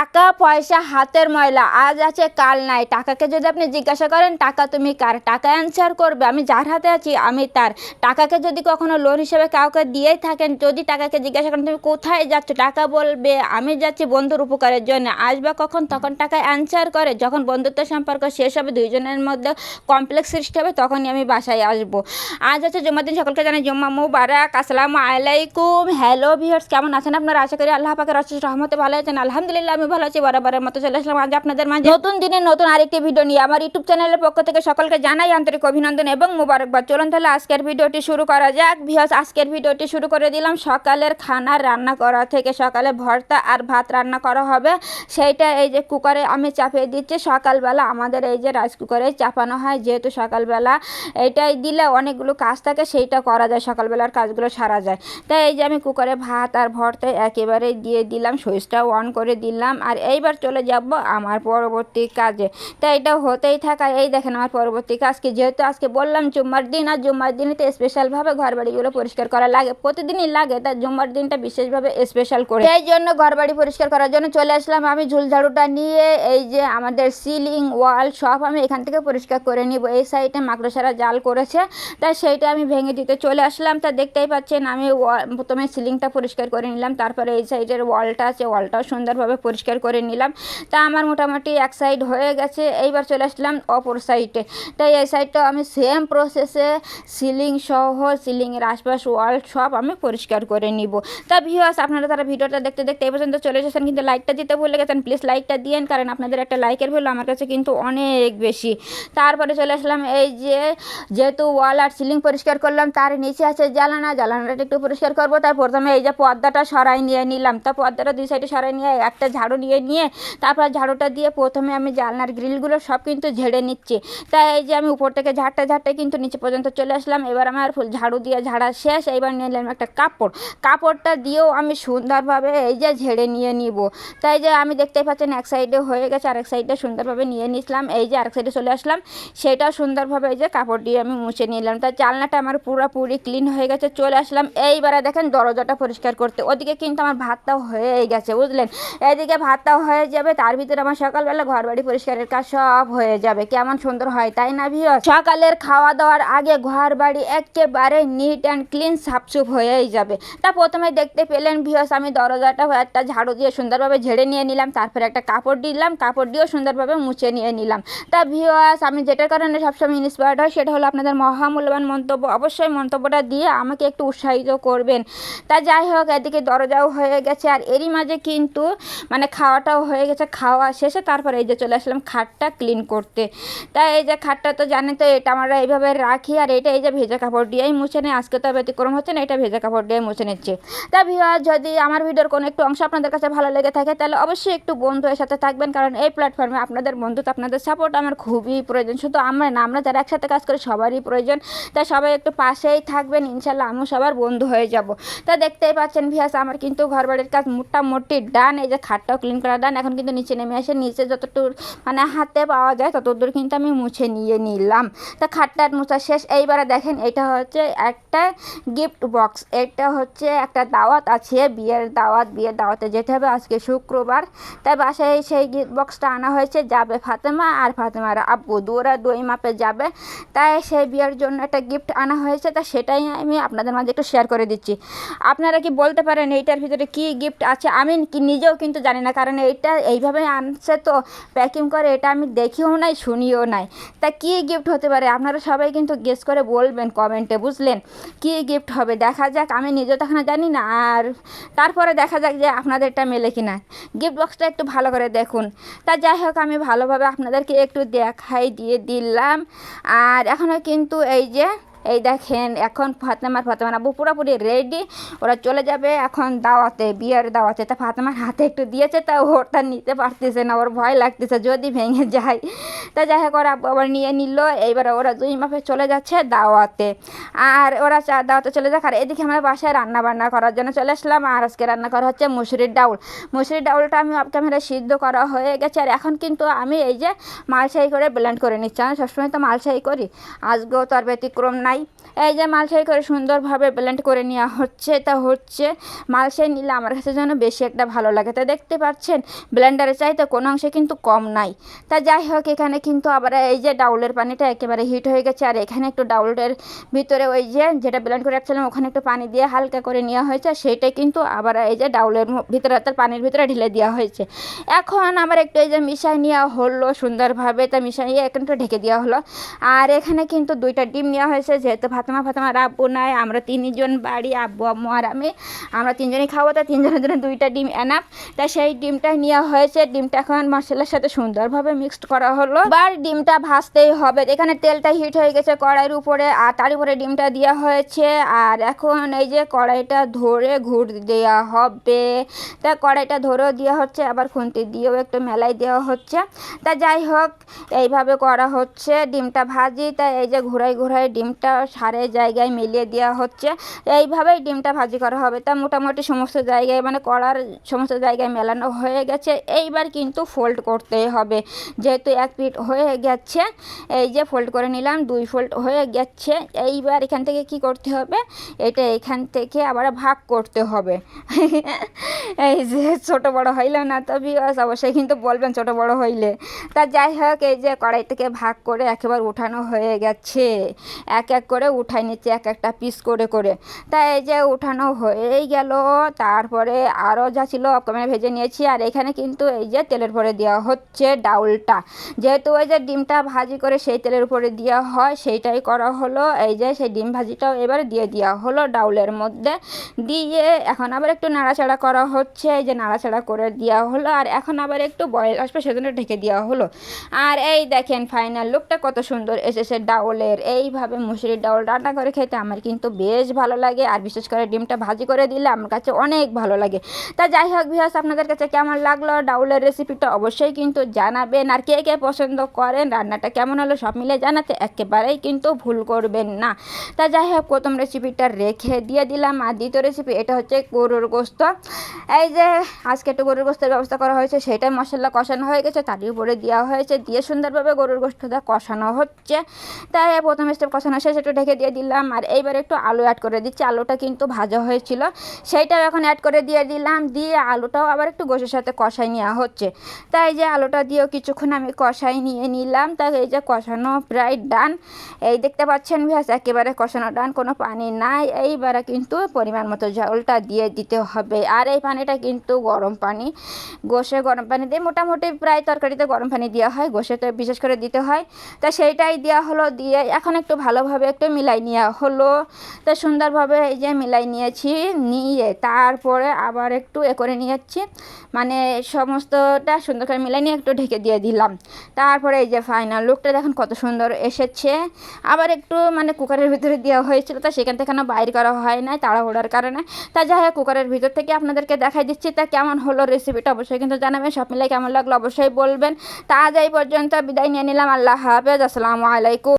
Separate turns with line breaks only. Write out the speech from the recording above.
টাকা পয়সা হাতের ময়লা, আজ আছে কাল নাই। টাকাকে যদি আপনি জিজ্ঞাসা করেন টাকা তুমি কার, টাকা অ্যান্সার করবে আমি যার হাতে আছি আমি তার। টাকাকে যদি কখনো লোন হিসেবে কাউকে দিয়েই থাকেন, যদি টাকাকে জিজ্ঞাসা করেন তুমি কোথায় যাচ্ছ, টাকা বলবে আমি যাচ্ছি বন্ধুর উপকারের জন্য। আজ বা কখন তখন টাকা অ্যান্সার করে, যখন বন্ধুত্ব সম্পর্ক শেষ হবে, দুইজনের মধ্যে কমপ্লেক্স সৃষ্টি হবে, তখনই আমি বাসায় আসবো। আজ হচ্ছে জুম্মার দিন, সকলকে জানাই জুম্মা মুবারক। আসসালামু আলাইকুম। হ্যালো ভিউয়ার্স, কেমন আছেন আপনারা? আশা করি আল্লাহ পাকের অশেষ রহমতে ভালো আছেন। আলহামদুলিল্লাহ আমি ভালো আছি। বরাবরের মতো চলে আসলাম আজ আপনাদের মাঝে নতুন দিনে নতুন আরেকটি ভিডিও নিয়ে। আমার ইউটিউব চ্যানেলের পক্ষ থেকে সকলকে জানাই আন্তরিক অভিনন্দন এবং মুবারকবাদ। চলুন তাহলে আজকের ভিডিওটি শুরু করা যাক। ভিউয়ার্স, আজকের ভিডিওটি শুরু করে দিলাম সকালের খানা রান্না করা থেকে। সকালে ভর্তা আর ভাত রান্না করা হবে, সেইটা এই যে কুকারে আমি চাপিয়ে দিচ্ছি। সকালবেলা আমাদের এই যে রাইস কুকারে চাপানো হয়, যেহেতু সকালবেলা এইটাই দিলে অনেকগুলো কাজ থাকে, সেইটা করা যায়, সকালবেলার কাজগুলো সারা যায়। তাই এই যে আমি কুকারে ভাত আর ভর্তা একেবারে দিয়ে দিলাম, সুইচটাও অন করে দিলাম। আর এইবার চলে যাব আমার পরবর্তী কাজে। তাই এটা হতেই থাকা। এই দেখেন আমার পরবর্তী কাজ কি, যেহেতু আজকে বললাম জুম্মার দিন, আর জুম্মার দিনে তো স্পেশালভাবে ঘর বাড়িগুলো পরিষ্কার করা লাগে, প্রতিদিনই লাগে, তাই জুম্মার দিনটা বিশেষভাবে স্পেশাল করে এই জন্য ঘর বাড়ি পরিষ্কার করার জন্য চলে আসলাম আমি ঝুল ঝাড়ুটা নিয়ে। এই যে আমাদের সিলিং ওয়াল সব আমি এখান থেকে পরিষ্কার করে নিব। এই সাইডে মাকড়সারা জাল করেছে, তাই সেইটা আমি ভেঙে দিতে চলে আসলাম। তা দেখতেই পাচ্ছেন আমি প্রথমে সিলিংটা পরিষ্কার করে নিলাম, তারপরে এই সাইডের ওয়ালটা আছে ওয়ালটাও সুন্দরভাবে পরিষ্কার করে নিলাম। তা আমার মোটামুটি এক সাইড হয়ে গেছে। এইবার চলে আসলাম অপর সাইডে। তাই এই সাইডটাও আমি সেম প্রসেসে সিলিং সহ সিলিংয়ের আশপাশ ওয়াল সব আমি পরিষ্কার করে নিব। তা ভিউয়ার্স, আপনারা তারা ভিডিওটা দেখতে দেখতে এই পর্যন্ত চলে এসেছেন, কিন্তু লাইকটা দিতে ভুলে গেছেন। প্লিজ লাইকটা দিয়েন, কারণ আপনাদের একটা লাইকের ভ্যালু আমার কাছে কিন্তু অনেক বেশি। তারপরে চলে আসলাম এই যে, যেহেতু ওয়াল আর সিলিং পরিষ্কার করলাম, তার নিচে আছে জানালাটা একটু পরিষ্কার করবো। তার প্রথমে এই যে পর্দাটা সরাই নিয়ে নিলাম। তা পর্দাটা দুই সাইডে সরাই নিয়ে একটা ঝাড়ু নিয়ে তারপর ঝাড়ুটা দিয়ে প্রথমে আমি জানলার গ্রিলগুলো সব কিন্তু ঝেড়ে নিচ্ছি। তাই এই যে আমি উপর থেকে ঝাড়তে কিন্তু নিচে পর্যন্ত চলে আসলাম। এবার আমার ফুল ঝাড়ু দিয়ে ঝাড়া শেষ। এইবার নিয়ে নিলাম একটা কাপড়টা দিয়েও আমি সুন্দরভাবে এই যে ঝেড়ে নিয়ে নিব। তাই যে আমি দেখতেই পাচ্ছেন এক সাইডে হয়ে গেছে, আরেক সাইডে সুন্দরভাবে নিয়ে নিয়েছিলাম। এই যে আরেক সাইডে চলে আসলাম, সেটাও সুন্দরভাবে এই যে কাপড় দিয়ে আমি মুছে নিলাম। তাই জানলাটা আমার পুরোপুরি ক্লিন হয়ে গেছে। চলে আসলাম এইবারে দেখেন দরজাটা পরিষ্কার করতে। ওদিকে কিন্তু আমার ভাতটাও হয়ে গেছে, বুঝলেন। এদিকে ভাতটাও হয়ে যাবে, তার ভিতরে আমার সকালবেলা ঘর বাড়ি পরিষ্কারের কাজ সব হয়ে যাবে। কেমন সুন্দর হয় তাই না ভিউয়ার্স? সকালের খাওয়া দাওয়ার আগে ঘর বাড়ি একেবারে নিট অ্যান্ড ক্লিন সাফসুফ হয়েই যাবে। তা প্রথমে দেখতে পেলেন ভিউয়ার্স, আমি দরজাটা একটা ঝাড়ু দিয়ে সুন্দরভাবে ঝেড়ে নিয়ে নিলাম, তারপরে একটা কাপড় দিলাম, কাপড় দিয়েও সুন্দরভাবে মুছে নিয়ে নিলাম। তা ভিউয়ার্স, আমি যেটার কারণে সবসময় ইন্সপায়ার্ড হয় সেটা হলো আপনাদের মহামূল্যবান মন্তব্য। অবশ্যই মন্তব্যটা দিয়ে আমাকে একটু উৎসাহিত করবেন। তা যাই হোক, এদিকে দরজাও হয়ে গেছে, আর এরই মাঝে কিন্তু মানে খাওয়াটাও হয়ে গেছে। খাওয়া শেষে তারপরে এই যে চলে আসলাম খাটটা ক্লিন করতে। তাই এই যে খাটটা তো জানেন তো, এটা আমরা এইভাবে রাখি, আর এটা এই যে ভেজা কাপড় দিয়েই মুছে নেই। আজকে তো ব্যতিক্রম হচ্ছে না, এটা ভেজা কাপড় দিয়ে মুছে নিচ্ছে। তা ভিউয়ার্স, যদি আমার ভিডিওর কোনো একটু অংশ আপনাদের কাছে ভালো লেগে থাকে, তাহলে অবশ্যই একটু বন্ধুদের সাথে থাকবেন, কারণ এই প্ল্যাটফর্মে আপনাদের বন্ধুত্ব আপনাদের সাপোর্ট আমার খুবই প্রয়োজন। শুধু আমরা না, আমরা যারা একসাথে কাজ করি সবারই প্রয়োজন। তাই সবাই একটু পাশেই থাকবেন, ইনশাল্লাহ আমিও সবার বন্ধু হয়ে যাব। তা দেখতেই পাচ্ছেন ভিউয়ার্স, আমার কিন্তু ঘর বাড়ির কাজ মোটামুটি ডান। এই যে খাটটাও ক্লিন করা ডান। এখন কিন্তু নিচে নেমে আসে, নিচে যতটুকু মানে হাতে পাওয়া যায় ততদূর কিন্তু আমি মুছে নিয়ে নিলাম। তা খাটটার মোছা শেষ। এইবারে দেখেন, এটা হচ্ছে একটা গিফট বক্স। এটা হচ্ছে একটা দাওয়াত আছে, বিয়ের দাওয়াতে যেতে হবে আজকে শুক্রবার। তাই বাসায় সেই গিফট বক্সটা আনা হয়েছে। যাবে ফাতেমা আর ফাতেমার আব্বু, দুই মাপে যাবে। তাই সেই বিয়ের জন্য একটা গিফট আনা হয়েছে। তা সেটাই আমি আপনাদের মাঝে একটু শেয়ার করে দিচ্ছি। আপনারা কি বলতে পারেন এইটার ভিতরে কি গিফট আছে? আমি নিজেও কিন্তু জানি না, কারণ এইটা এইভাবে আনছে তো প্যাকিং করে, এটা আমি দেখিও নাই শুনিও নাই। তা কী গিফট হতে পারে আপনারা সবাই কিন্তু গেস করে বলবেন কমেন্টে, বুঝলেন। কী গিফট হবে দেখা যাক, আমি নিজেও তখন জানি না, আর তারপরে দেখা যাক যে আপনাদেরটা মেলে কিনা। গিফট বক্সটা একটু ভালো করে দেখুন। তা যাই হোক, আমি ভালোভাবে আপনাদেরকে একটু দেখাই দিয়ে দিলাম। আর এখনও কিন্তু এই দেখেন, এখন ফাতেমার আব্বু পুরোপুরি রেডি। ওরা চলে যাবে এখন দাওয়াতে, বিয়ের দাওয়াতে। তা ফাতেমার হাতে একটু দিয়েছে, তা ওরটা নিতে পারতেছে না, ওর ভয় লাগতেছে যদি ভেঙে যায়। তা যাই হোক, ওরা আবার নিয়ে নিল। এইবার ওরা দুই মাপে চলে যাচ্ছে দাওয়াতে। আর ওরা দাওয়াতে চলে যাক। আর এদিকে আমরা বাসায় রান্না বান্না করার জন্য চলে আসলাম। আর আজকে রান্না করা হচ্ছে মুসুরির ডাউলটা আমি অফ ক্যামেরায় সিদ্ধ করা হয়ে গেছে। আর এখন কিন্তু আমি এই যে মালসাই করে ব্লেন্ড করে নিচ্ছি। আমি সবসময় তো মালসাই করি, আজকেও তো আর ব্যতিক্রম নাই। নাই। এই যে মালসাই করে সুন্দরভাবে ব্লেন্ড করে নেওয়া হচ্ছে। তা হচ্ছে মালসাই নিলে আমার কাছে যেন বেশি একটা ভালো লাগে। তা দেখতে পাচ্ছেন ব্লেন্ডারের চাইতে কোনো অংশে কিন্তু কম নাই। তা যাই হোক, এখানে কিন্তু আবার এই যে ডাউলের পানিটা একেবারে হিট হয়ে গেছে, আর এখানে একটু ডাউলের ভিতরে ওই যে যেটা ব্লেন্ড করে রাখছিলাম ওখানে একটু পানি দিয়ে হালকা করে নেওয়া হয়েছে, সেইটাই কিন্তু আবার এই যে ডাউলের ভিতরে অর্থাৎ পানির ভিতরে ঢেলে দেওয়া হয়েছে। এখন আবার একটু এই যে মিশাই নেওয়া হলো সুন্দরভাবে। তা মিশাইয়ে একটু ঢেকে দেওয়া হলো। আর এখানে কিন্তু 2টা ডিম নেওয়া হয়েছে, যেহেতু ফাতেমার আব্বু নাই, আমরা 3জন বাড়ি, আব্বু আম্মু আর আমি, আমরা 3জনই খাবো। তা 3জনের জন্য 2টা ডিম এনাফ। তা সেই ডিমটাই নেওয়া হয়েছে। ডিমটা এখন মশলার সাথে সুন্দরভাবে মিক্সড করা হলো। এবার ডিমটা ভাজতেই হবে। এখানে তেলটা হিট হয়ে গেছে কড়াইয়ের উপরে, আর তার উপরে ডিমটা দেওয়া হয়েছে। আর এখন এই যে কড়াইটা ধরে ঘুর দেওয়া হবে। তা কড়াইটা ধরেও দেওয়া হচ্ছে, আবার খুন্তি দিয়েও একটু মেলাই দেওয়া হচ্ছে। তা যাই হোক, এইভাবে করা হচ্ছে ডিমটা ভাজি। তাই এই যে ঘুরাই ডিমটা সারে জায়গায় মিলিয়ে দেওয়া হচ্ছে। এইভাবেই ডিমটা ভাজি করা হবে। তা মোটামুটি সমস্ত জায়গায় মানে কড়ার সমস্ত জায়গায় মেলানো হয়ে গেছে। এইবার কিন্তু ফোল্ড করতেই হবে, যেহেতু 1 পিঠ হয়ে গেছে। এই যে ফোল্ড করে নিলাম, 2 ফোল্ড হয়ে গেছে। এইবার এখান থেকে কি করতে হবে, এটা এখান থেকে আবার ভাগ করতে হবে। এই যে ছোটো বড়ো হইলে না তো ভিউয়ার্স অবশ্যই কিন্তু বলবেন ছোটো বড়ো হইলে। তা যাই হোক, এই যে কড়াই থেকে ভাগ করে একেবারে উঠানো হয়ে গেছে। এক এক করে উঠাই নিচ্ছে, এক একটা পিস করে করে। তা এই যে উঠানো হয়েই গেল। তারপরে আরও যা ছিল অকমে ভেজে নিয়েছি। আর এখানে কিন্তু এই যে তেলের পরে দেওয়া হচ্ছে ডাউলটা, যেহেতু ওই যে ডিমটা ভাজি করে সেই তেলের উপরে দেওয়া হয়, সেইটাই করা হলো। এই যে সেই ডিম ভাজিটাও এবার দিয়ে দেওয়া হলো ডাউলের মধ্যে। দিয়ে এখন আবার একটু নাড়াচাড়া করা হচ্ছে। এই যে নাড়াচাড়া করে দেওয়া হলো। আর এখন আবার একটু বয়েল আসবে, সেজন্য ঢেকে দেওয়া হলো। আর এই দেখেন ফাইনাল লুকটা কত সুন্দর এসেছে ডাউলের। এইভাবে মুসুরির ডাউল রান্না করে খেতে আমার কিন্তু বেশ ভালো লাগে। আর বিশেষ করে ডিমটা ভাজি করে দিলে আমার কাছে অনেক ভালো লাগে। তা যাই হোক ভিউয়ার্স, আপনাদের কাছে কেমন লাগলো ডাউলের রেসিপিটা অবশ্যই কিন্তু জানাবেন। আর কে কে পছন্দ করেন, রান্নাটা কেমন হলো সব মিলে জানাতে একেবারেই কিন্তু ভুল করবেন না। তা যাই হোক, প্রথম রেসিপিটা রেখে দিয়ে দিলাম। আর দ্বিতীয় রেসিপি এটা হচ্ছে গরুর গোস্ত। এই যে আজকে একটু গরুর গোস্তের ব্যবস্থা করা হয়েছে, সেটাই মশলা কষানো হয়ে গেছে, তারই উপরে দেওয়া হয়েছে, দিয়ে সুন্দরভাবে গরুর গোস্তটা কষানো হচ্ছে। তাই প্রথম স্টেপ কষানো শেষ, একটু ঢেকে দিয়ে দিলাম। আর এইবার একটু আলু অ্যাড করে দিচ্ছি। আলুটা কিন্তু ভাজা হয়েছিল, সেইটাও এখন অ্যাড করে দিয়ে দিলাম। দিয়ে আলুটাও আবার একটু গোশের সাথে কষাই নেওয়া হচ্ছে। তাই যে আলুটা দিয়েও কিছুক্ষণ আমি কষাই নিয়ে নিলাম। তাই এই যে কষানো প্রায় ডান। এই দেখতে পাচ্ছেন ভিউয়ার্স, একেবারে কষানো ডান, কোনো পানি নাই। এইবারে কিন্তু পরিমাণ মতো জলটা দিয়ে দিতে হবে। আর এই পানিটা কিন্তু গরম পানি, গোশে গরম পানি দিয়ে, মোটামুটি প্রায় তরকারিতে গরম পানি দেওয়া হয়, গোশে তো বিশেষ করে দিতে হয়। তা সেইটাই দেওয়া হলো। দিয়ে এখন একটু ভালোভাবে একটু মিলাই নেওয়া হলো। তা সুন্দরভাবে এই যে মিলাই নিয়েছি, নিয়ে তারপরে আবার একটু করে নিয়েছি, মানে সমস্তটা সুন্দর করে মিলাই নিয়ে একটু ঢেকে দিয়ে দিলাম। তারপরে এই যে ফাইনাল লুকটা দেখুন কত সুন্দর এসেছে। আবার একটু মানে কুকারের ভিতরে দেওয়া হয়েছিল, তা সেখান থেকে না বাইর করা হয় না তাড়াহুড়ার কারণে। তা যাই হোক, কুকারের ভিতর থেকে আপনাদেরকে দেখাই দিচ্ছি। তা কেমন হলো রেসিপিটা অবশ্যই কিন্তু জানাবেন, সব মিলাই কেমন লাগলো অবশ্যই বলবেন। তা আজ এই পর্যন্ত বিদায় নিয়ে নিলাম। আল্লাহ হাফেজ, আসসালামু আলাইকুম।